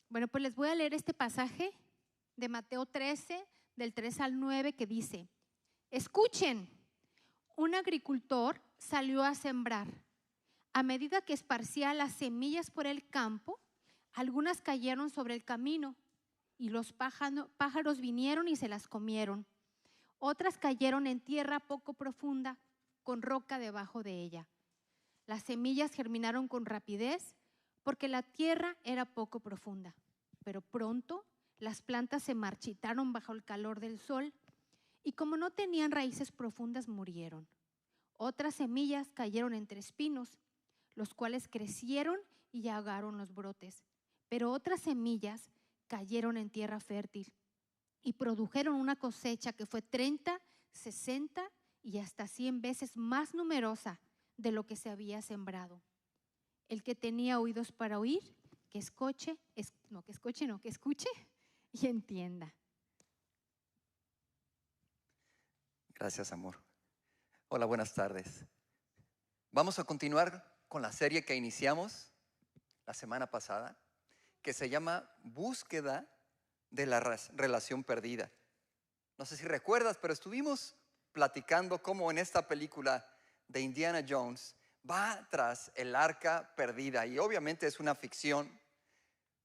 Bueno, pues les voy a leer este pasaje de Mateo 13, del 3 al 9, que dice: escuchen, un agricultor salió a sembrar. A medida que esparcía las semillas por el campo, algunas cayeron sobre el camino y los pájaros vinieron y se las comieron. Otras cayeron en tierra poco profunda, con roca debajo de ella. Las semillas germinaron con rapidez porque la tierra era poco profunda. Pero pronto las plantas se marchitaron bajo el calor del sol y como no tenían raíces profundas, murieron. Otras semillas cayeron entre espinos, los cuales crecieron y ahogaron los brotes. Pero otras semillas cayeron en tierra fértil y produjeron una cosecha que fue 30, 60 y hasta 100 veces más numerosa de lo que se había sembrado. El que tenía oídos para oír, que escuche y entienda. Gracias, amor. Hola, buenas tardes. Vamos a continuar con la serie que iniciamos la semana pasada, que se llama Búsqueda de la relación perdida. No sé si recuerdas, pero estuvimos platicando cómo en esta película de Indiana Jones va tras el arca perdida, y obviamente es una ficción,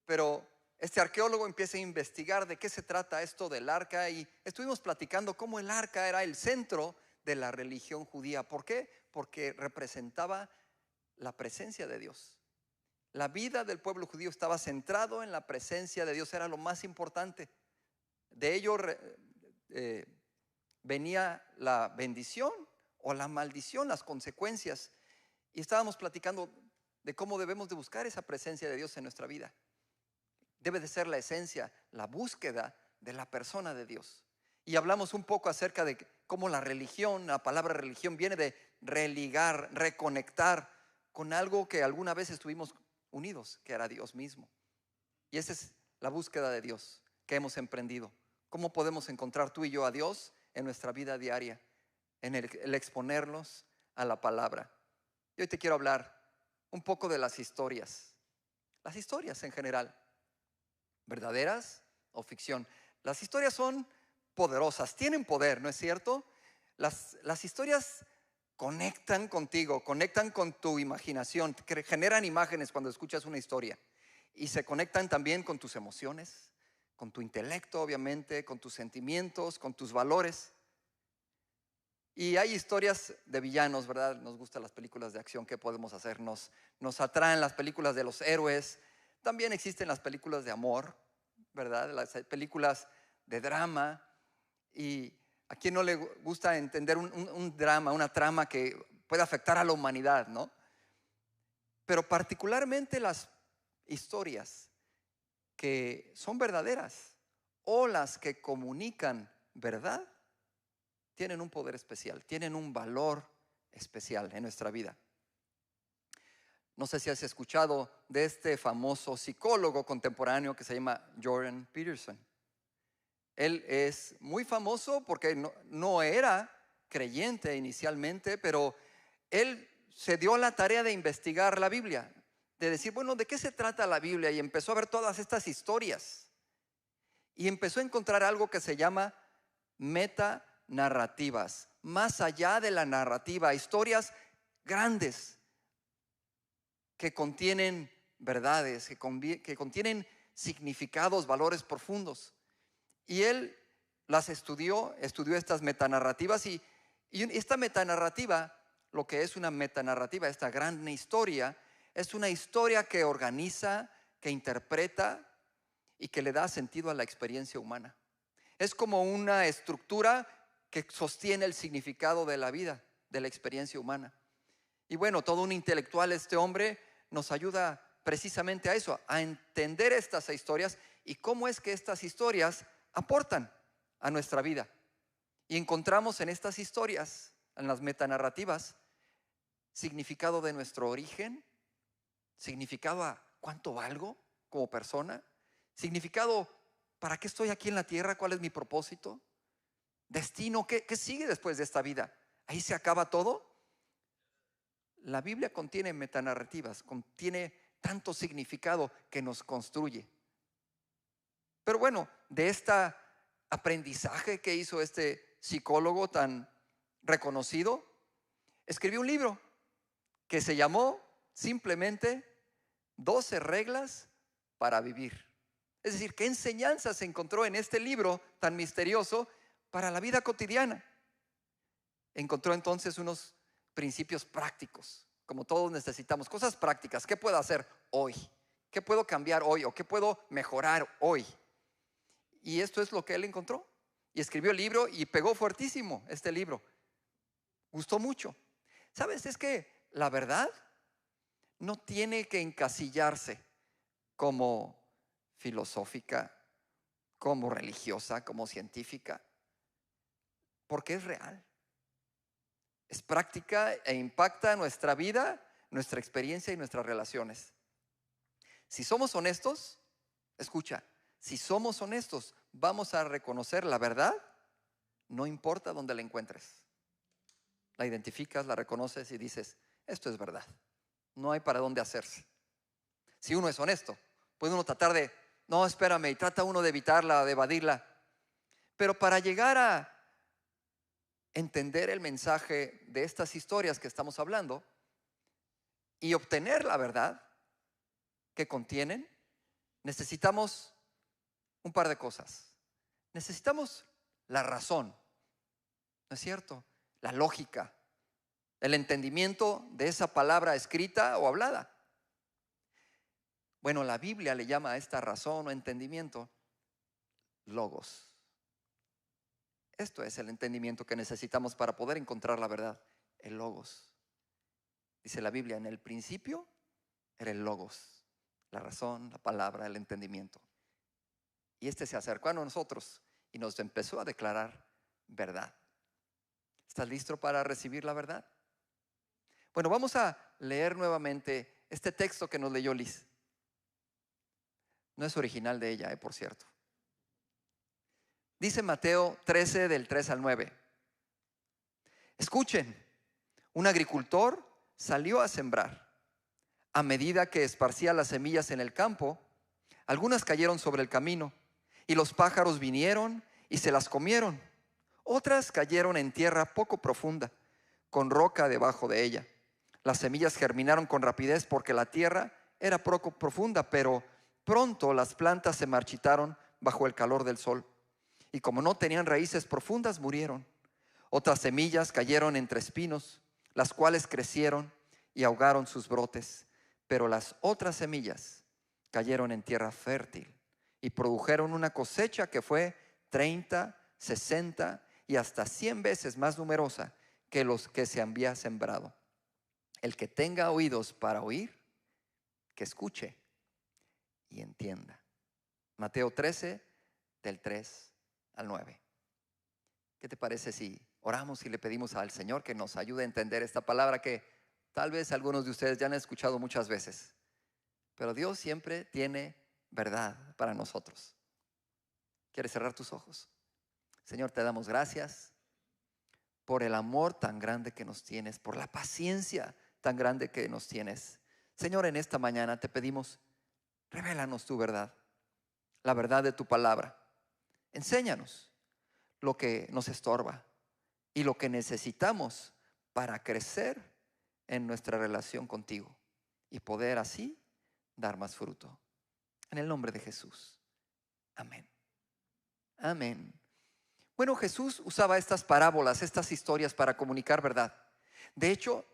pero este arqueólogo empieza a investigar de qué se trata esto del arca, y estuvimos platicando cómo el arca era el centro de la religión judía. ¿Por qué? Porque representaba la presencia de Dios. La vida del pueblo judío estaba centrado en la presencia de Dios, era lo más importante. De ello venía la bendición o la maldición, las consecuencias. Y estábamos platicando de cómo debemos de buscar esa presencia de Dios en nuestra vida. Debe de ser la esencia, la búsqueda de la persona de Dios. Y hablamos un poco acerca de cómo la religión, la palabra religión viene de religar, reconectar con algo que alguna vez estuvimos unidos, que era Dios mismo. Y esa es la búsqueda de Dios que hemos emprendido. ¿Cómo podemos encontrar tú y yo a Dios en nuestra vida diaria? En el exponernos a la palabra. Y hoy te quiero hablar un poco de las historias en general, verdaderas o ficción. Las historias son poderosas, tienen poder, ¿no es cierto? Las historias conectan contigo, conectan con tu imaginación, generan imágenes cuando escuchas una historia, y se conectan también con tus emociones, con tu intelecto, obviamente, con tus sentimientos, con tus valores. Y hay historias de villanos, ¿verdad? Nos gustan las películas de acción. ¿Qué podemos hacer? Nos atraen las películas de los héroes. También existen las películas de amor, ¿verdad? Las películas de drama. Y a quien no le gusta entender un drama, una trama que puede afectar a la humanidad, ¿no? Pero particularmente las historias que son verdaderas o las que comunican verdad tienen un poder especial, tienen un valor especial en nuestra vida. No sé si has escuchado de este famoso psicólogo contemporáneo que se llama Jordan Peterson. Él es muy famoso porque no era creyente inicialmente, pero él se dio la tarea de investigar la Biblia, de decir, bueno, ¿de qué se trata la Biblia? Y empezó a ver todas estas historias y empezó a encontrar algo que se llama metanarrativas, más allá de la narrativa, historias grandes que contienen verdades, que contienen significados, valores profundos. Y él las estudió estas metanarrativas, y esta metanarrativa, lo que es una metanarrativa, esta gran historia, es una historia que organiza, que interpreta y que le da sentido a la experiencia humana. Es como una estructura que sostiene el significado de la vida, de la experiencia humana. Y bueno, todo un intelectual, este hombre nos ayuda precisamente a eso, a entender estas historias y cómo es que estas historias aportan a nuestra vida. Y encontramos en estas historias, en las metanarrativas, significado de nuestro origen, significado a cuánto valgo como persona, significado para qué estoy aquí en la tierra, cuál es mi propósito, destino, qué sigue después de esta vida. ¿Ahí se acaba todo? La Biblia contiene metanarrativas, contiene tanto significado que nos construye. Pero bueno, de este aprendizaje que hizo este psicólogo tan reconocido, escribió un libro que se llamó simplemente 12 reglas para vivir. Es decir, ¿qué enseñanzas se encontró en este libro tan misterioso para la vida cotidiana? Encontró entonces unos principios prácticos, como todos necesitamos, cosas prácticas. ¿Qué puedo hacer hoy? ¿Qué puedo cambiar hoy? ¿O qué puedo mejorar hoy? Y esto es lo que él encontró. Y escribió el libro y pegó fuertísimo este libro. Gustó mucho. ¿Sabes? Es que la verdad no tiene que encasillarse como filosófica, como religiosa, como científica, porque es real. Es práctica e impacta nuestra vida, nuestra experiencia y nuestras relaciones. Si somos honestos, escucha, si somos honestos, vamos a reconocer la verdad, no importa dónde la encuentres. La identificas, la reconoces y dices, esto es verdad. No hay para dónde hacerse. Si uno es honesto, puede uno tratar de, no, espérame, y trata uno de evitarla, de evadirla. Pero para llegar a entender el mensaje de estas historias que estamos hablando y obtener la verdad que contienen, necesitamos un par de cosas. Necesitamos la razón, ¿no es cierto? La lógica, el entendimiento de esa palabra escrita o hablada. Bueno, la Biblia le llama a esta razón o entendimiento logos. Esto es el entendimiento que necesitamos para poder encontrar la verdad, el logos. Dice la Biblia, en el principio era el logos, la razón, la palabra, el entendimiento. Y este se acercó a nosotros y nos empezó a declarar verdad. ¿Estás listo para recibir la verdad? Bueno, vamos a leer nuevamente este texto que nos leyó Liz. No es original de ella, por cierto. Dice Mateo 13 del 3 al 9. Escuchen, un agricultor salió a sembrar. A medida que esparcía las semillas en el campo, algunas cayeron sobre el camino y los pájaros vinieron y se las comieron. Otras cayeron en tierra poco profunda, con roca debajo de ella. Las semillas germinaron con rapidez porque la tierra era poco profunda, pero pronto las plantas se marchitaron bajo el calor del sol. Y como no tenían raíces profundas, murieron. Otras semillas cayeron entre espinos, las cuales crecieron y ahogaron sus brotes. Pero las otras semillas cayeron en tierra fértil y produjeron una cosecha que fue 30, 60 y hasta 100 veces más numerosa que los que se había sembrado. El que tenga oídos para oír, que escuche y entienda. Mateo 13, del 3 al 9. ¿Qué te parece si oramos y le pedimos al Señor que nos ayude a entender esta palabra que tal vez algunos de ustedes ya han escuchado muchas veces? Pero Dios siempre tiene verdad para nosotros. ¿Quieres cerrar tus ojos? Señor, te damos gracias por el amor tan grande que nos tienes, por la paciencia tan grande que nos tienes. Señor, en esta mañana te pedimos, revélanos tu verdad, la verdad de tu palabra. Enséñanos lo que nos estorba y lo que necesitamos para crecer en nuestra relación contigo y poder así dar más fruto. En el nombre de Jesús. Amén. Amén. Bueno, Jesús usaba estas parábolas, estas historias para comunicar verdad. De hecho,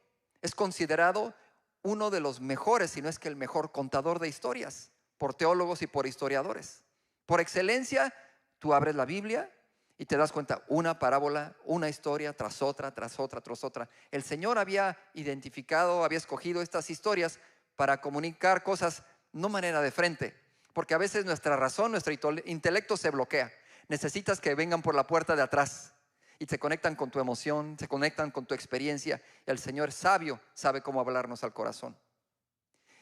es considerado uno de los mejores, si no es que el mejor contador de historias, por teólogos y por historiadores. Por excelencia, tú abres la Biblia y te das cuenta, una parábola, una historia tras otra, tras otra, tras otra. El Señor había identificado, había escogido estas historias para comunicar cosas, no manera de frente, porque a veces nuestra razón, nuestro intelecto se bloquea. Necesitas que vengan por la puerta de atrás y se conectan con tu emoción, se conectan con tu experiencia. Y el Señor es sabio, sabe cómo hablarnos al corazón.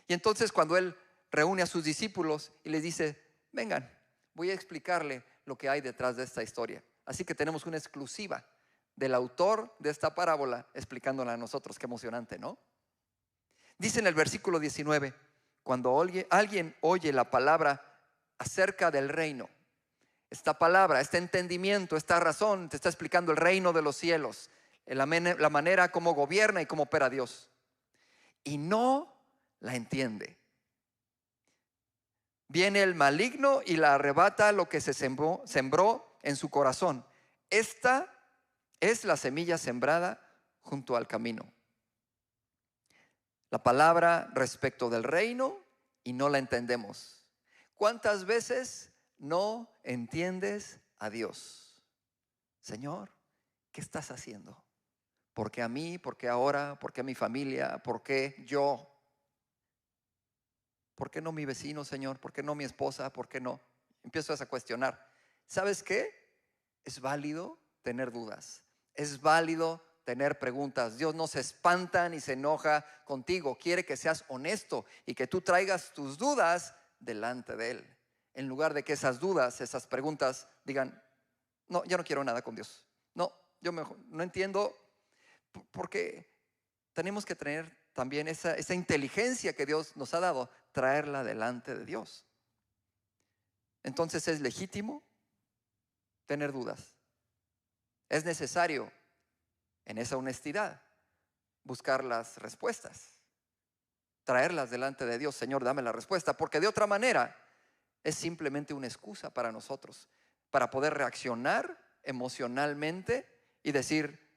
Y entonces cuando Él reúne a sus discípulos y les dice, vengan, voy a explicarle lo que hay detrás de esta historia. Así que tenemos una exclusiva del autor de esta parábola explicándola a nosotros. Qué emocionante, ¿no? Dice en el versículo 19, cuando alguien oye la palabra acerca del reino, Esta palabra, este entendimiento, esta razón te está explicando el reino de los cielos, la manera como gobierna y cómo opera Dios. Y no la entiende. Viene el maligno y la arrebata lo que se sembró en su corazón. Esta es la semilla sembrada junto al camino. La palabra respecto del reino y no la entendemos. ¿Cuántas veces no entiendes a Dios? Señor, ¿qué estás haciendo? ¿Por qué a mí? ¿Por qué ahora? ¿Por qué a mi familia? ¿Por qué yo? ¿Por qué no mi vecino, Señor? ¿Por qué no mi esposa? ¿Por qué no? Empiezo a cuestionar. ¿Sabes qué? Es válido tener dudas. Es válido tener preguntas. Dios no se espanta ni se enoja contigo. Quiere que seas honesto y que tú traigas tus dudas delante de Él. En lugar de que esas dudas, esas preguntas digan, no, ya no quiero nada con Dios. No, yo no entiendo, porque tenemos que tener también esa inteligencia que Dios nos ha dado, traerla delante de Dios. Entonces es legítimo tener dudas. Es necesario en esa honestidad buscar las respuestas, traerlas delante de Dios. Señor, dame la respuesta, porque de otra manera es simplemente una excusa para nosotros, para poder reaccionar emocionalmente y decir,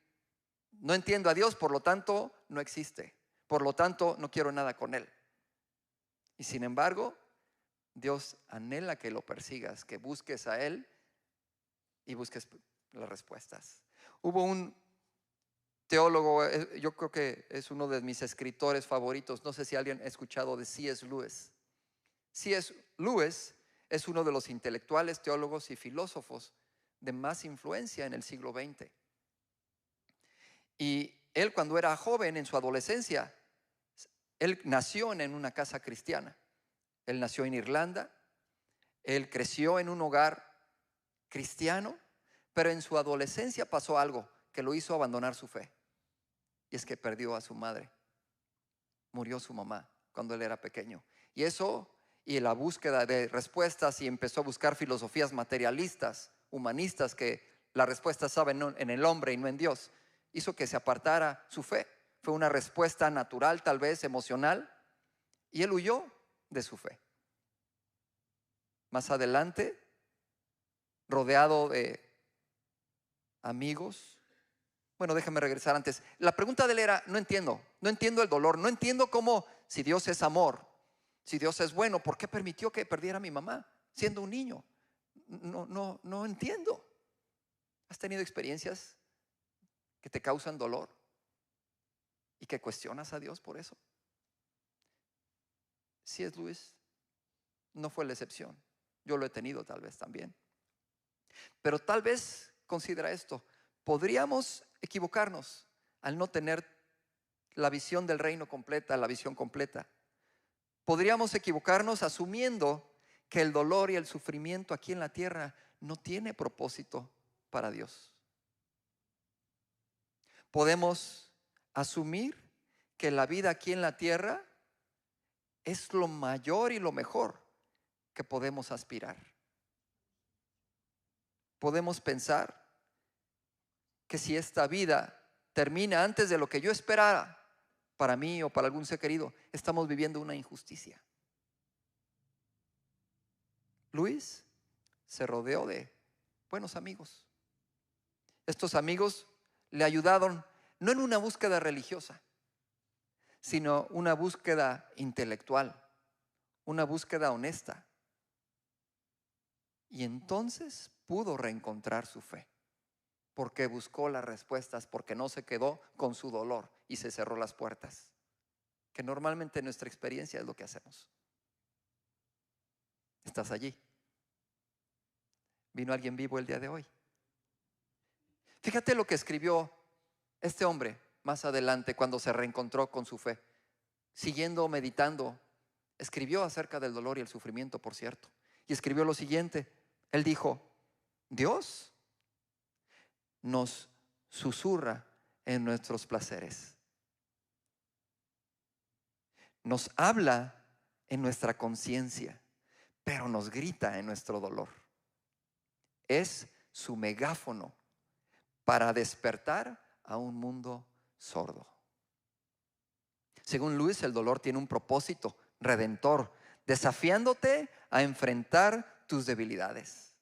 no entiendo a Dios, por lo tanto no existe, por lo tanto no quiero nada con Él. Y sin embargo, Dios anhela que lo persigas, que busques a Él y busques las respuestas. Hubo un teólogo, yo creo que es uno de mis escritores favoritos, no sé si alguien ha escuchado de C.S. Lewis. C.S. Lewis es uno de los intelectuales, teólogos y filósofos de más influencia en el siglo XX. Y él, cuando era joven, en su adolescencia, él nació en una casa cristiana. Él nació en Irlanda, él creció en un hogar cristiano, pero en su adolescencia pasó algo que lo hizo abandonar su fe. Y es que perdió a su madre. Murió su mamá cuando él era pequeño. Y eso, y la búsqueda de respuestas, y empezó a buscar filosofías materialistas, humanistas, que la respuesta estaba en el hombre y no en Dios, hizo que se apartara su fe. Fue una respuesta natural, tal vez emocional, y él huyó de su fe. Más adelante, rodeado de amigos. Bueno, déjame regresar antes. La pregunta de él era, no entiendo el dolor, no entiendo cómo, si Dios es amor, si Dios es bueno, ¿por qué permitió que perdiera a mi mamá siendo un niño? No entiendo. ¿Has tenido experiencias que te causan dolor y que cuestionas a Dios por eso? C.S. Lewis no fue la excepción. Yo lo he tenido tal vez también. Pero tal vez considera esto. Podríamos equivocarnos al no tener la visión del reino completa, la visión completa. Podríamos equivocarnos asumiendo que el dolor y el sufrimiento aquí en la tierra no tiene propósito para Dios. Podemos asumir que la vida aquí en la tierra es lo mayor y lo mejor que podemos aspirar. Podemos pensar que si esta vida termina antes de lo que yo esperara para mí o para algún ser querido, estamos viviendo una injusticia. Luis se rodeó de buenos amigos. Estos amigos le ayudaron no en una búsqueda religiosa, sino una búsqueda intelectual, una búsqueda honesta. Y entonces pudo reencontrar su fe, porque buscó las respuestas, porque no se quedó con su dolor y se cerró las puertas, que normalmente en nuestra experiencia es lo que hacemos. ¿Estás allí? ¿Vino alguien vivo el día de hoy? Fíjate lo que escribió este hombre más adelante cuando se reencontró con su fe. Siguiendo meditando, escribió acerca del dolor y el sufrimiento, por cierto. Y escribió lo siguiente. Él dijo, Dios nos susurra en nuestros placeres. Nos habla en nuestra conciencia, pero nos grita en nuestro dolor. es su megáfono para despertar a un mundo sordo. Según Lewis, el dolor tiene un propósito redentor, desafiándote a enfrentar tus debilidades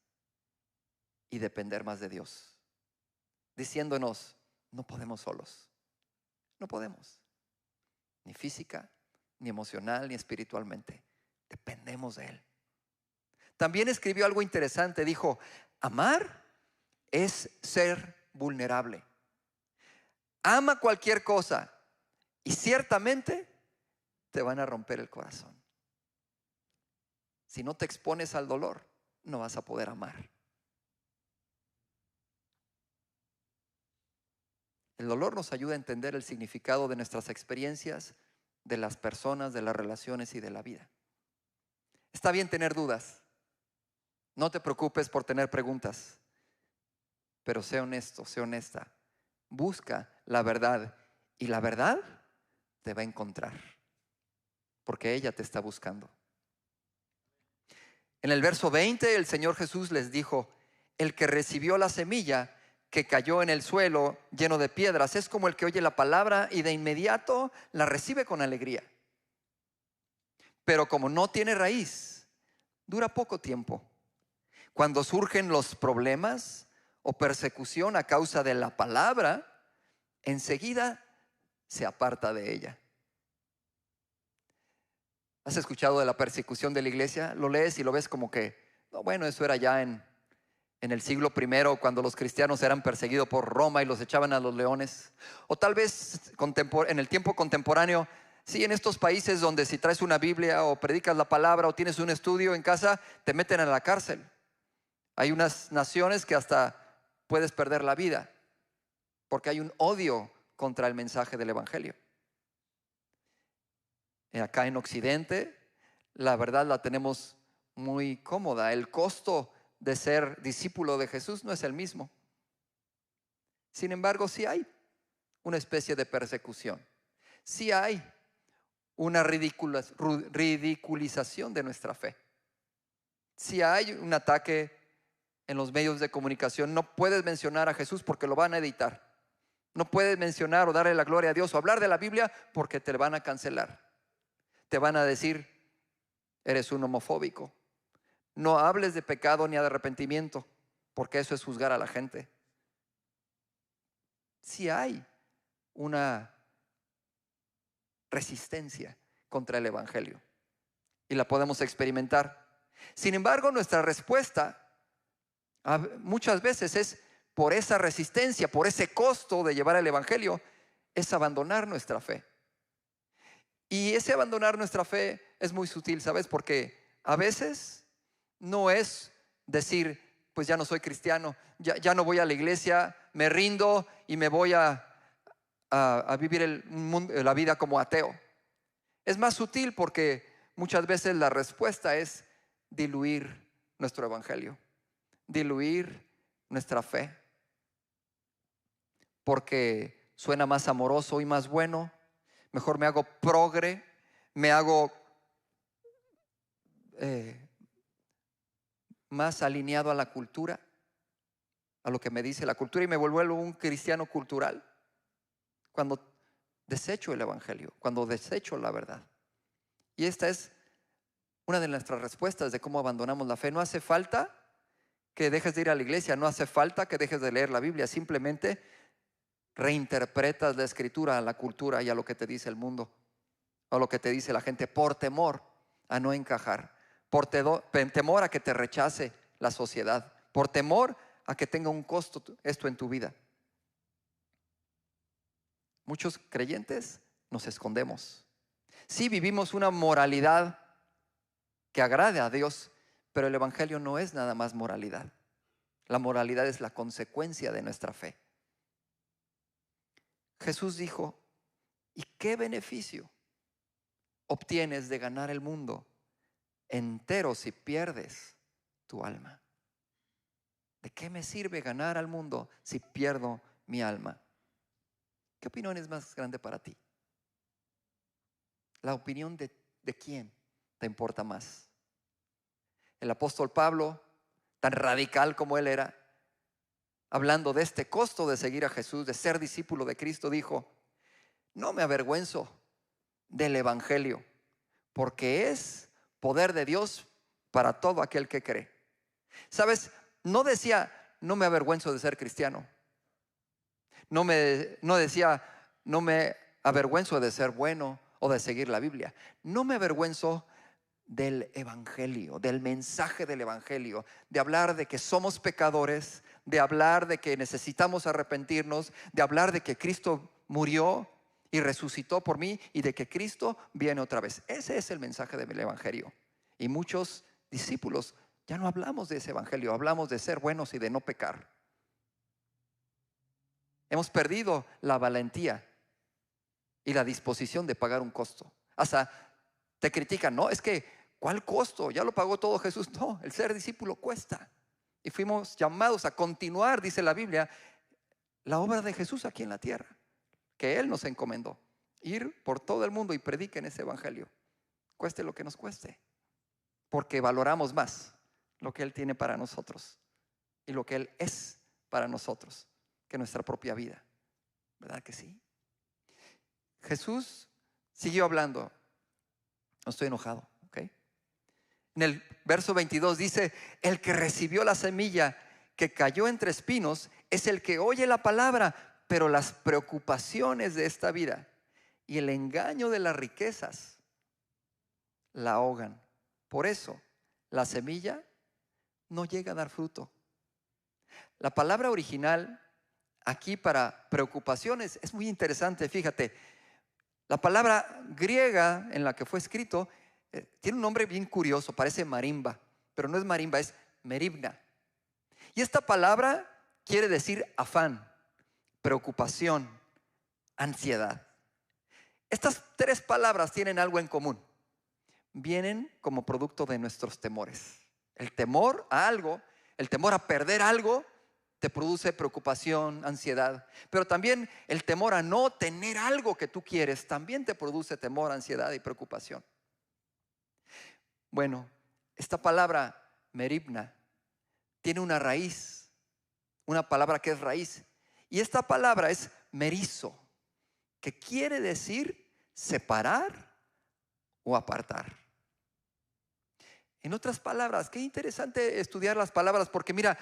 y depender más de Dios, diciéndonos: no podemos solos, no podemos, ni física, ni emocional, ni espiritualmente, dependemos de Él. También escribió algo interesante, dijo: amar es ser vulnerable. Ama cualquier cosa y ciertamente te van a romper el corazón. Si no te expones al dolor, no vas a poder amar. El dolor nos ayuda a entender el significado de nuestras experiencias, de las personas, de las relaciones y de la vida. Está bien tener dudas. No te preocupes por tener preguntas, pero sé honesto, sé honesta. Busca la verdad y la verdad te va a encontrar, porque ella te está buscando. En el verso 20 el Señor Jesús les dijo: el que recibió la semilla que cayó en el suelo lleno de piedras es como el que oye la palabra y de inmediato la recibe con alegría. Pero como no tiene raíz, dura poco tiempo. Cuando surgen los problemas o persecución a causa de la palabra, enseguida se aparta de ella. ¿Has escuchado de la persecución de la iglesia? Lo lees y lo ves como que, no, bueno, eso era ya en el siglo I, cuando los cristianos eran perseguidos por Roma y los echaban a los leones. O tal vez en el tiempo contemporáneo, sí, en estos países donde si traes una Biblia o predicas la palabra o tienes un estudio en casa, te meten a la cárcel. Hay unas naciones que hasta puedes perder la vida porque hay un odio contra el mensaje del evangelio. Acá en Occidente, la verdad la tenemos muy cómoda. El costo de ser discípulo de Jesús no es el mismo. Sin embargo, sí hay una especie de persecución. Sí hay una ridiculización de nuestra fe. Sí hay un ataque en los medios de comunicación. No puedes mencionar a Jesús porque lo van a editar. No puedes mencionar o darle la gloria a Dios o hablar de la Biblia porque te van a cancelar. Te van a decir: eres un homofóbico. No hables de pecado ni de arrepentimiento, porque eso es juzgar a la gente. Sí hay una resistencia contra el evangelio y la podemos experimentar. Sin embargo, nuestra respuesta muchas veces es por esa resistencia, por ese costo de llevar el evangelio, es abandonar nuestra fe. Y ese abandonar nuestra fe es muy sutil, ¿sabes? Porque a veces no es decir: pues ya no soy cristiano, ya no voy a la iglesia, me rindo y me voy a vivir la vida como ateo. Es más sutil porque muchas veces la respuesta es diluir nuestro evangelio, diluir nuestra fe, porque suena más amoroso y más bueno. Mejor me hago progre, me hago más alineado a la cultura, a lo que me dice la cultura, y me vuelvo un cristiano cultural cuando desecho el evangelio, cuando desecho la verdad. Y esta es una de nuestras respuestas de cómo abandonamos la fe. No hace falta que dejes de ir a la iglesia, no hace falta que dejes de leer la Biblia, simplemente reinterpretas la escritura a la cultura y a lo que te dice el mundo, a lo que te dice la gente, por temor a no encajar, por temor a que te rechace la sociedad, por temor a que tenga un costo esto en tu vida. Muchos creyentes nos escondemos. Sí, vivimos una moralidad que agrade a Dios, pero el evangelio no es nada más moralidad. La moralidad es la consecuencia de nuestra fe. Jesús dijo: ¿y qué beneficio obtienes de ganar el mundo entero si pierdes tu alma? ¿De qué me sirve ganar al mundo si pierdo mi alma? ¿Qué opinión es más grande para ti? ¿La opinión de quién te importa más? El apóstol Pablo tan radical como él era, hablando de este costo de seguir a Jesús, de ser discípulo de Cristo, dijo: no me avergüenzo del evangelio, porque es poder de Dios para todo aquel que cree. ¿Sabes? No decía: no me avergüenzo de ser cristiano. No decía: no me avergüenzo de ser bueno o de seguir la Biblia. No me avergüenzo del evangelio, del mensaje del evangelio, de hablar de que somos pecadores, de hablar de que necesitamos arrepentirnos, de hablar de que Cristo murió y resucitó por mí y de que Cristo viene otra vez. Ese es el mensaje del evangelio. Y muchos discípulos ya no hablamos de ese evangelio, hablamos de ser buenos y de no pecar. Hemos perdido la valentía y la disposición de pagar un costo. Hasta te critican: no, es que ¿cuál costo? Ya lo pagó todo Jesús. No, el ser discípulo cuesta. Y fuimos llamados a continuar, dice la Biblia, la obra de Jesús aquí en la tierra, que Él nos encomendó: ir por todo el mundo y prediquen ese evangelio, cueste lo que nos cueste, porque valoramos más lo que Él tiene para nosotros y lo que Él es para nosotros que nuestra propia vida. ¿Verdad que sí? Jesús siguió hablando. No estoy enojado, ¿ok? En el verso 22 dice: el que recibió la semilla que cayó entre espinos es el que oye la palabra, pero las preocupaciones de esta vida y el engaño de las riquezas la ahogan. Por eso la semilla no llega a dar fruto. La palabra original aquí para preocupaciones es muy interesante. Fíjate, la palabra griega en la que fue escrito tiene un nombre bien curioso, parece marimba, pero no es marimba, es meribna. Y esta palabra quiere decir afán, preocupación, ansiedad. Estas tres palabras tienen algo en común: vienen como producto de nuestros temores. El temor a algo, el temor a perder algo, te produce preocupación, ansiedad. Pero también el temor a no tener algo que tú quieres también te produce temor, ansiedad y preocupación. Bueno, esta palabra meribna tiene una raíz, una palabra que es raíz, y esta palabra es merizo, que quiere decir separar o apartar. En otras palabras, qué interesante estudiar las palabras, porque mira,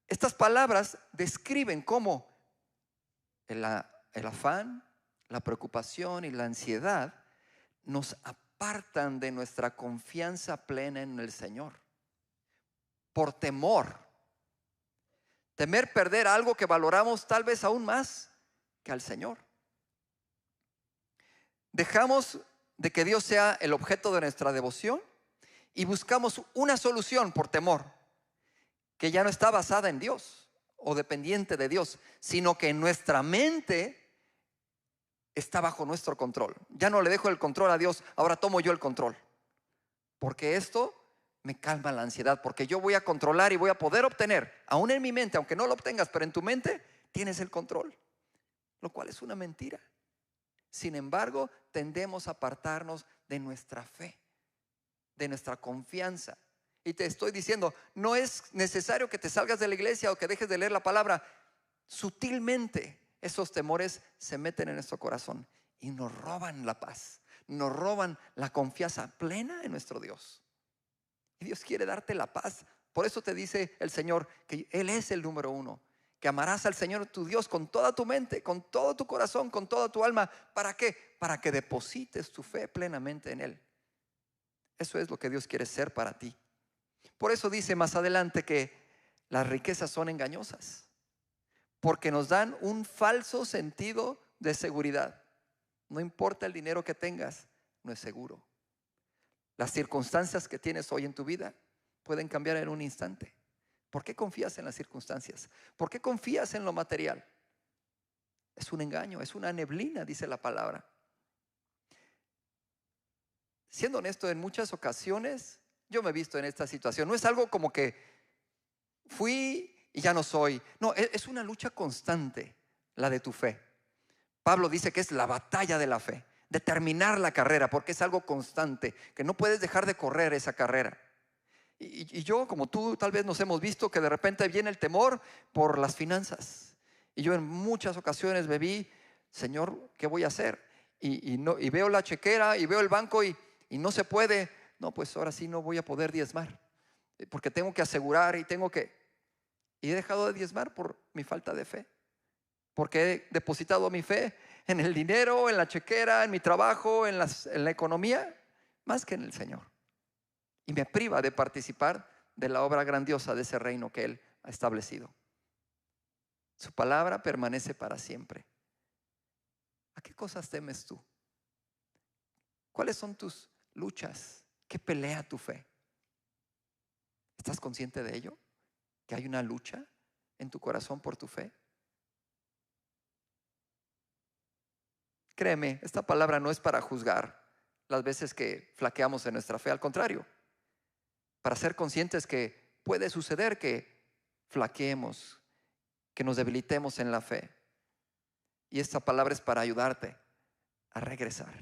estas palabras describen cómo el afán, la preocupación y la ansiedad nos apartan de nuestra confianza plena en el Señor. Por temor. Temer perder algo que valoramos tal vez aún más que al Señor. Dejamos de que Dios sea el objeto de nuestra devoción y buscamos una solución por temor, que ya no está basada en Dios o dependiente de Dios, sino que en nuestra mente está bajo nuestro control. Ya no le dejo el control a Dios, ahora tomo yo el control, porque esto me calma la ansiedad, porque yo voy a controlar y voy a poder obtener, aún en mi mente, aunque no lo obtengas, pero en tu mente tienes el control, lo cual es una mentira. Sin embargo, tendemos a apartarnos de nuestra fe, de nuestra confianza. Y te estoy diciendo, no es necesario que te salgas de la iglesia o que dejes de leer la palabra. Sutilmente esos temores se meten en nuestro corazón y nos roban la paz, nos roban la confianza plena en nuestro Dios. Y Dios quiere darte la paz. Por eso te dice el Señor que Él es el número uno, que amarás al Señor tu Dios con toda tu mente, con todo tu corazón, con toda tu alma. ¿Para qué? Para que deposites tu fe plenamente en Él. Eso es lo que Dios quiere ser para ti. Por eso dice más adelante que las riquezas son engañosas, porque nos dan un falso sentido de seguridad. No importa el dinero que tengas, no es seguro. Las circunstancias que tienes hoy en tu vida pueden cambiar en un instante. ¿Por qué confías en las circunstancias? ¿Por qué confías en lo material? Es un engaño, es una neblina, dice la palabra. Siendo honesto, en muchas ocasiones yo me he visto en esta situación. No es algo como que fui y ya no soy. No, es una lucha constante la de tu fe. Pablo dice que es la batalla de la fe, de terminar la carrera, porque es algo constante, que no puedes dejar de correr esa carrera. Y yo, como tú, tal vez nos hemos visto que de repente viene el temor por las finanzas. Y yo en muchas ocasiones me vi, Señor, ¿qué voy a hacer? Y veo la chequera y veo el banco y no se puede. No, pues ahora sí no voy a poder diezmar, porque tengo que asegurar y he dejado de diezmar por mi falta de fe, porque he depositado mi fe en el dinero, en la chequera, en mi trabajo, en la economía, más que en el Señor. Y me priva de participar de la obra grandiosa de ese reino que Él ha establecido. Su palabra permanece para siempre. ¿A qué cosas temes tú? ¿Cuáles son tus luchas? ¿Qué pelea tu fe? ¿Estás consciente de ello? ¿Que hay una lucha en tu corazón por tu fe? Créeme, esta palabra no es para juzgar las veces que flaqueamos en nuestra fe. Al contrario, para ser conscientes que puede suceder que flaqueemos, que nos debilitemos en la fe. Y esta palabra es para ayudarte a regresar,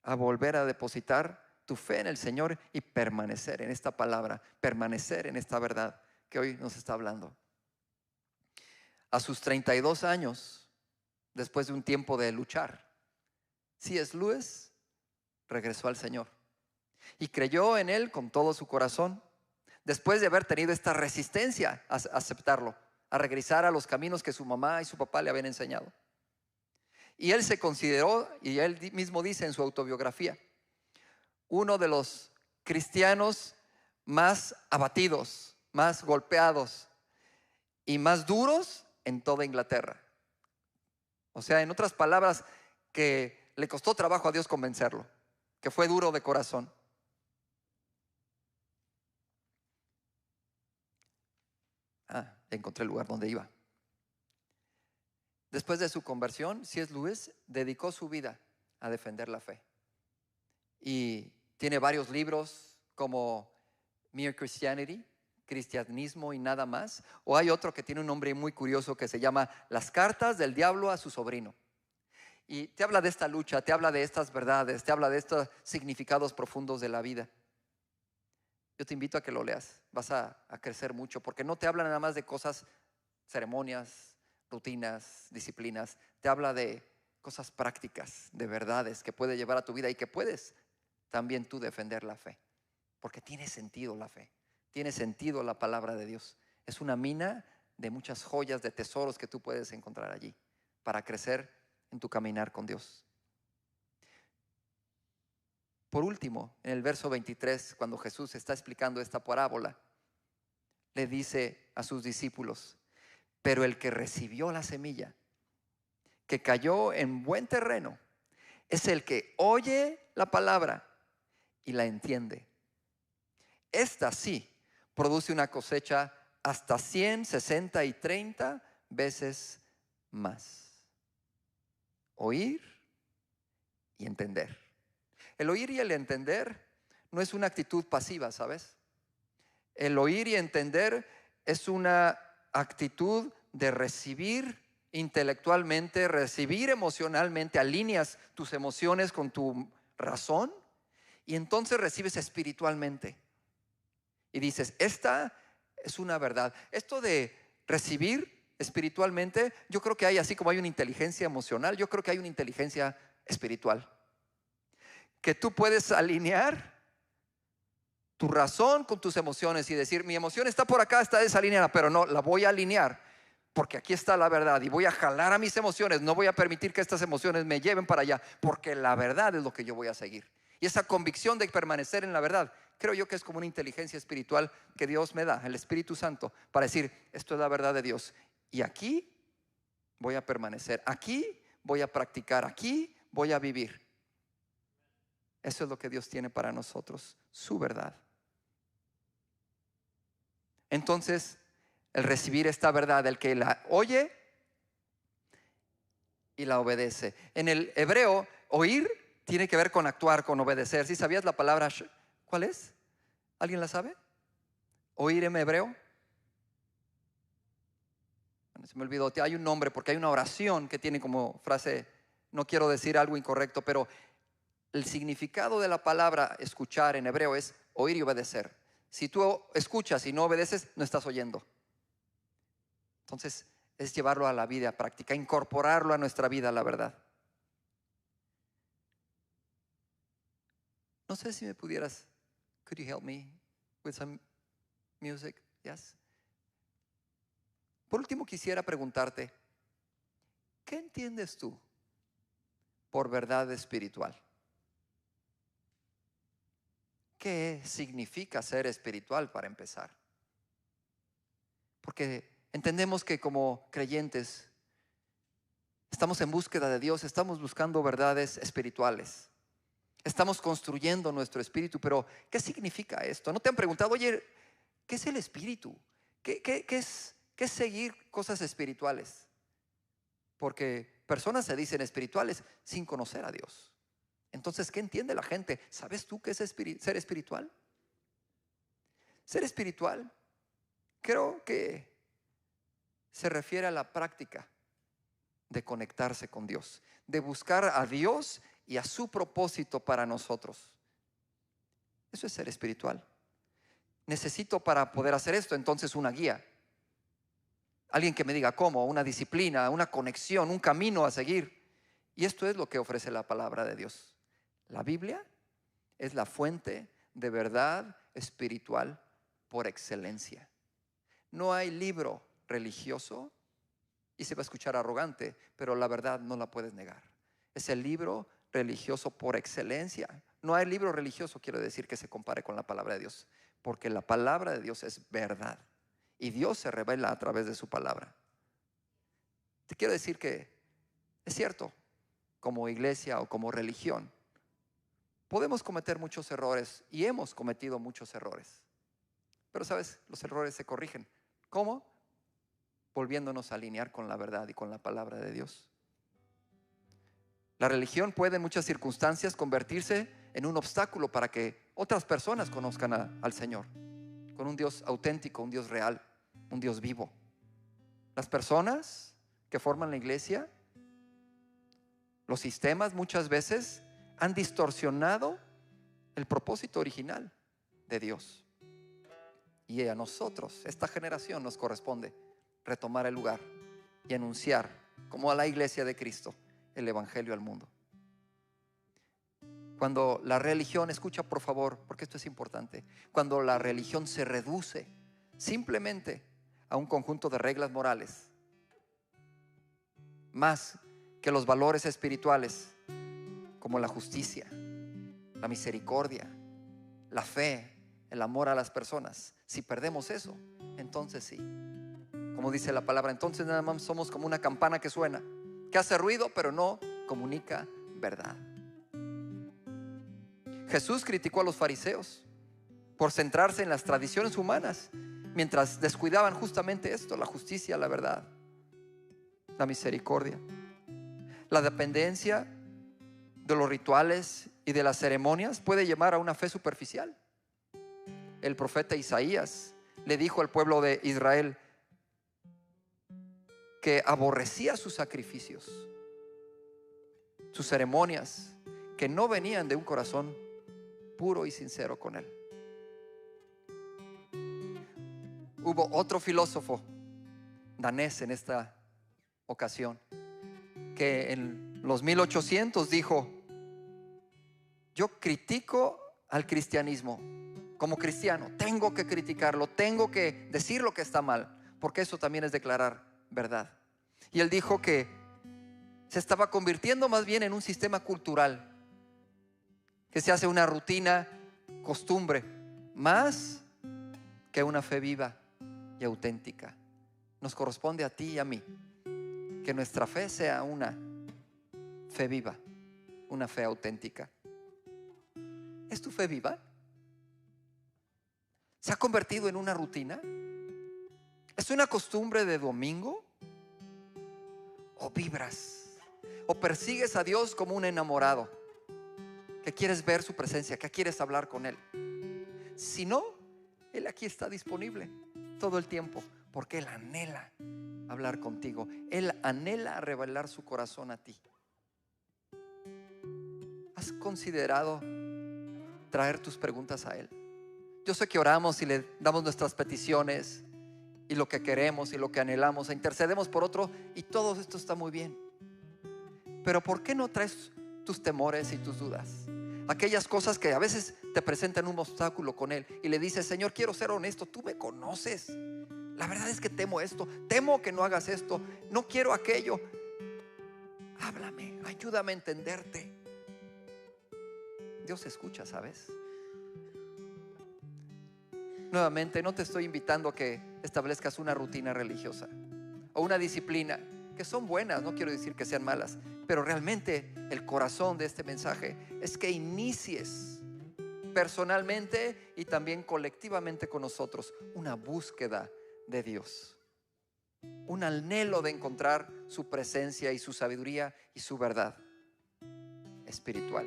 a volver a depositar tu fe en el Señor y permanecer en esta palabra, permanecer en esta verdad que hoy nos está hablando. A sus 32 años, después de un tiempo de luchar, C.S. Lewis regresó al Señor y creyó en Él con todo su corazón, después de haber tenido esta resistencia a aceptarlo, a regresar a los caminos que su mamá y su papá le habían enseñado. Y él se consideró, y él mismo dice en su autobiografía, uno de los cristianos más abatidos, más golpeados y más duros en toda Inglaterra. O sea, en otras palabras, que le costó trabajo a Dios convencerlo, que fue duro de corazón. Encontré el lugar donde iba. Después de su conversión, C.S. Lewis dedicó su vida a defender la fe. Y tiene varios libros como Mere Christianity, Cristianismo y nada más. O hay otro que tiene un nombre muy curioso que se llama Las cartas del diablo a su sobrino. Y te habla de esta lucha, te habla de estas verdades, te habla de estos significados profundos de la vida. Yo te invito a que lo leas, vas a crecer mucho, porque no te habla nada más de cosas, ceremonias, rutinas, disciplinas. Te habla de cosas prácticas, de verdades que puede llevar a tu vida y que puedes también tú defender la fe, porque tiene sentido la fe, tiene sentido la palabra de Dios. Es una mina de muchas joyas, de tesoros que tú puedes encontrar allí para crecer en tu caminar con Dios. Por último, en el verso 23, cuando Jesús está explicando esta parábola, le dice a sus discípulos: pero el que recibió la semilla, que cayó en buen terreno, es el que oye la palabra y la entiende. Esta sí produce una cosecha hasta 100, 60 y 30 veces más. Oír y entender. El oír y el entender no es una actitud pasiva, ¿sabes? El oír y entender es una actitud de recibir intelectualmente, recibir emocionalmente, alineas tus emociones con tu razón y entonces recibes espiritualmente. Y dices, esta es una verdad. Esto de recibir espiritualmente, yo creo que hay, así como hay una inteligencia emocional, yo creo que hay una inteligencia espiritual. Que tú puedes alinear tu razón con tus emociones y decir, mi emoción está por acá, está desalineada, pero no, la voy a alinear porque aquí está la verdad y voy a jalar a mis emociones. No voy a permitir que estas emociones me lleven para allá, porque la verdad es lo que yo voy a seguir. Y esa convicción de permanecer en la verdad, creo yo que es como una inteligencia espiritual que Dios me da, el Espíritu Santo, para decir, esto es la verdad de Dios. Y aquí voy a permanecer, aquí voy a practicar, aquí voy a vivir. Eso es lo que Dios tiene para nosotros, su verdad. Entonces, el recibir esta verdad, el que la oye y la obedece. En el hebreo, oír tiene que ver con actuar, con obedecer. ¿Sí sabías la palabra? ¿Cuál es? ¿Alguien la sabe? Oír en hebreo. Bueno, se me olvidó. Hay un nombre porque hay una oración que tiene como frase, no quiero decir algo incorrecto, pero el significado de la palabra escuchar en hebreo es oír y obedecer. Si tú escuchas y no obedeces, no estás oyendo. Entonces es llevarlo a la vida práctica, incorporarlo a nuestra vida, la verdad. No sé si me pudieras, could you help me with some music? Yes. Por último quisiera preguntarte, ¿qué entiendes tú por verdad espiritual? ¿Qué significa ser espiritual para empezar? Porque entendemos que como creyentes estamos en búsqueda de Dios, estamos buscando verdades espirituales. Estamos construyendo nuestro espíritu, pero ¿qué significa esto? ¿No te han preguntado, oye, qué es el espíritu? ¿Qué es seguir cosas espirituales? Porque personas se dicen espirituales sin conocer a Dios. Entonces, ¿qué entiende la gente? ¿Sabes tú qué es ser espiritual? Ser espiritual, creo que se refiere a la práctica de conectarse con Dios, de buscar a Dios y a su propósito para nosotros. Eso es ser espiritual. Necesito para poder hacer esto entonces una guía. Alguien que me diga cómo, una disciplina, una conexión, un camino a seguir. Y esto es lo que ofrece la palabra de Dios. La Biblia es la fuente de verdad espiritual por excelencia. No hay libro religioso, y se va a escuchar arrogante, pero la verdad no la puedes negar. Es el libro religioso por excelencia. No hay libro religioso, quiero decir, que se compare con la palabra de Dios, porque la palabra de Dios es verdad y Dios se revela a través de su palabra. Te quiero decir que es cierto, como iglesia o como religión podemos cometer muchos errores y hemos cometido muchos errores, pero sabes, los errores se corrigen. ¿Cómo? Volviéndonos a alinear con la verdad y con la palabra de Dios. La religión puede en muchas circunstancias convertirse en un obstáculo para que otras personas conozcan al Señor, con un Dios auténtico, un Dios real, un Dios vivo. Las personas que forman la iglesia, los sistemas muchas veces han distorsionado el propósito original de Dios. Y a nosotros, esta generación, nos corresponde retomar el lugar y anunciar, como a la iglesia de Cristo, el evangelio al mundo. Cuando la religión, escucha por favor, porque esto es importante, cuando la religión se reduce simplemente a un conjunto de reglas morales, más que los valores espirituales como la justicia, la misericordia, la fe, el amor a las personas, si perdemos eso, entonces sí, como dice la palabra, entonces nada más somos como una campana que suena, que hace ruido pero no comunica verdad. Jesús criticó a los fariseos por centrarse en las tradiciones humanas, mientras descuidaban justamente esto, la justicia, la verdad, la misericordia. La dependencia de los rituales y de las ceremonias puede llevar a una fe superficial. El profeta Isaías le dijo al pueblo de Israel que aborrecía sus sacrificios, sus ceremonias, que no venían de un corazón puro y sincero con él. Hubo otro filósofo danés en esta ocasión que en los 1800 dijo: yo critico al cristianismo. Como cristiano tengo que criticarlo, tengo que decir lo que está mal, porque eso también es declarar verdad. Y él dijo que se estaba convirtiendo más bien en un sistema cultural, que se hace una rutina, costumbre, más que una fe viva y auténtica. Nos corresponde a ti y a mí que nuestra fe sea una fe viva, una fe auténtica. ¿Es tu fe viva? ¿Se ha convertido en una rutina? ¿Es una costumbre de domingo? ¿O vibras? ¿O persigues a Dios como un enamorado que quieres ver su presencia, que quieres hablar con Él? Si no, Él aquí está disponible todo el tiempo, porque Él anhela hablar contigo. Él anhela revelar su corazón a ti. ¿Has considerado traer tus preguntas a Él, Yo sé que oramos y le damos nuestras peticiones y lo que queremos y lo que anhelamos, e intercedemos por otro, y todo esto está muy bien. Pero ¿por qué no traes tus temores y tus dudas? Aquellas cosas que a veces te presentan un obstáculo con Él, y le dices: Señor, quiero ser honesto, tú me conoces. La verdad es que temo esto, temo que no hagas esto, no quiero aquello. Háblame, ayúdame a entenderte. Dios escucha, ¿sabes? Nuevamente, no te estoy invitando a que establezcas una rutina religiosa o una disciplina, que son buenas, no quiero decir que sean malas, pero realmente el corazón de este mensaje es que inicies personalmente y también colectivamente con nosotros una búsqueda de Dios, un anhelo de encontrar su presencia y su sabiduría y su verdad espiritual,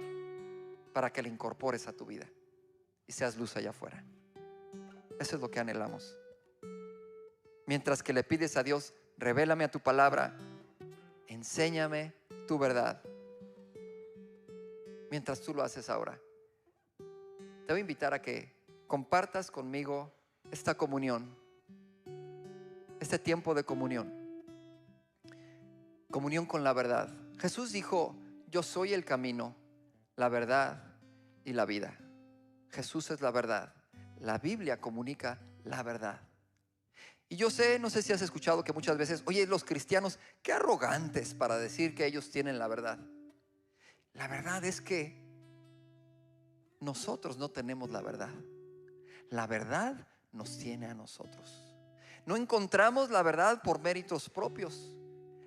para que la incorpores a tu vida y seas luz allá afuera. Eso es lo que anhelamos. Mientras que le pides a Dios: revélame a tu palabra, enséñame tu verdad. Mientras tú lo haces ahora, te voy a invitar a que compartas conmigo esta comunión, este tiempo de comunión con la verdad. Jesús dijo: yo soy el camino, la verdad y la vida. Jesús es la verdad. La Biblia comunica la verdad. Y yo sé, no sé si has escuchado que muchas veces: oye, los cristianos, qué arrogantes para decir que ellos tienen la verdad. La verdad es que nosotros no tenemos la verdad. La verdad nos tiene a nosotros. No encontramos la verdad por méritos propios.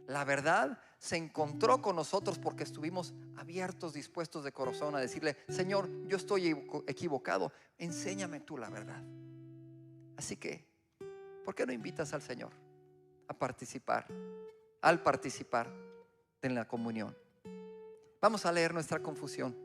La verdad se encontró con nosotros porque estuvimos abiertos, dispuestos de corazón a decirle: Señor, yo estoy equivocado, enséñame tú la verdad. Así que, ¿por qué no invitas al Señor a participar, en la comunión? Vamos a leer nuestra confusión.